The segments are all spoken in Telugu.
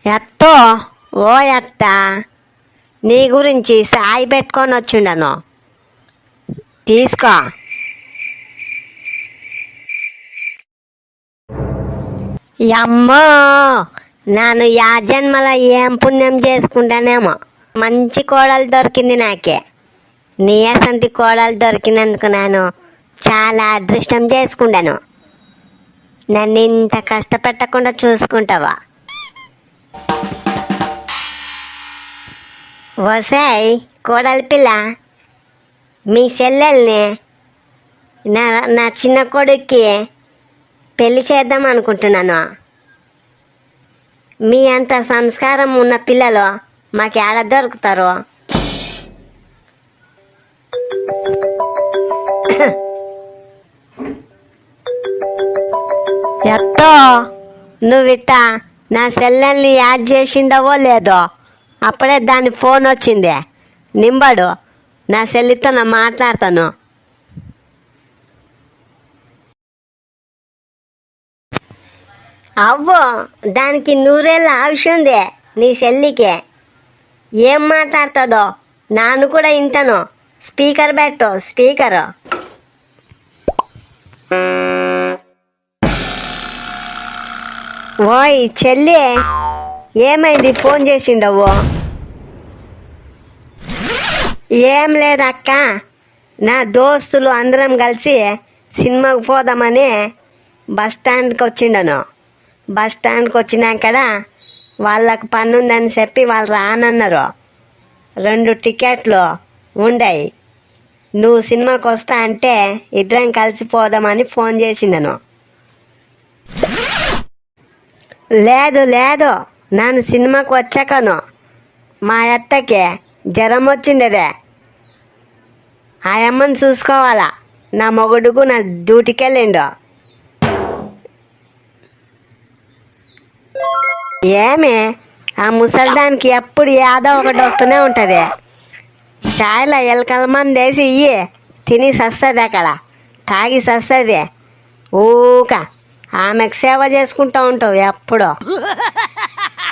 ఎత్తో ఓ ఎత్త నీ గురించి సాయి పెట్టుకొని వచ్చిండను తీసుకో. అమ్మో నేను యా జన్మలో ఏం పుణ్యం చేసుకుంటానేమో మంచి కోడలు దొరికింది నాకే. నీ అసంటి కోడలు దొరికినందుకు నేను చాలా అదృష్టం చేసుకుంటాను. నన్ను ఇంత కష్టపెట్టకుండా చూసుకుంటావా? వసాయ్ కోడలి పిల్ల, మీ చెల్లెల్ని నా చిన్న కొడుక్కి పెళ్లి చేద్దాం అనుకుంటున్నాను. మీ అంత సంస్కారం ఉన్న పిల్లలు మాకు ఏడ దొరుకుతారు? ఎత్తో నువ్విట్ట నా సెల్లెల్ని యాడ్ చేసిండవో లేదో అప్పుడే దాని ఫోన్ వచ్చింది. నింబడు నా సెల్లితో నా మాట్లాడతాను. అవ్వో దానికి నూరేళ్ళ ఆవిషయం ఉంది నీ సెల్లికి. ఏం మాట్లాడుతుందో నాను కూడా ఇంతను. స్పీకర్ పెట్టు స్పీకరు. ఓయ్ చెల్లి, ఏమైంది ఫోన్ చేసిండవు? ఏం లేదక్క, నా దోస్తులు అందరం కలిసి సినిమాకి పోదామని బస్ స్టాండ్కి వచ్చిండను. బస్ స్టాండ్కి వచ్చినాక వాళ్ళకు పని ఉందని చెప్పి వాళ్ళు రానన్నారు. 2 టికెట్లు ఉండాయి. నువ్వు సినిమాకి వస్తా అంటే ఇద్దరం కలిసిపోదామని ఫోన్ చేసిండను. లేదు లేదు, నేను సినిమాకి వచ్చాకను మా అత్తకి జ్వరం వచ్చిండేదే. ఆ అమ్మని చూసుకోవాలా. నా మొగుడుకు నా డ్యూటీకి వెళ్ళిండు. ఏమి ఆ ముసలిదానికి ఎప్పుడు ఏదో ఒకటి వస్తూనే ఉంటుంది. చాయ్లో ఎలకల మంది వేసి ఇయ్యి తిని సస్తుంది, అక్కడ తాగి సస్తుంది. ఊక ఆమెకు సేవ చేసుకుంటూ ఉంటావు ఎప్పుడో.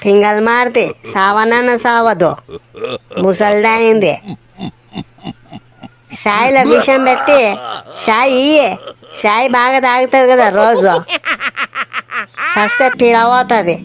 పింగల్ మారితే సావనన్న సావదు, ముసలిదానింది. షాయిలో విషం పెట్టి షాయి ఇయ్యి, షాయి బాగా తాగుతుంది కదా రోజు, సస్తే పీడ పోతుంది.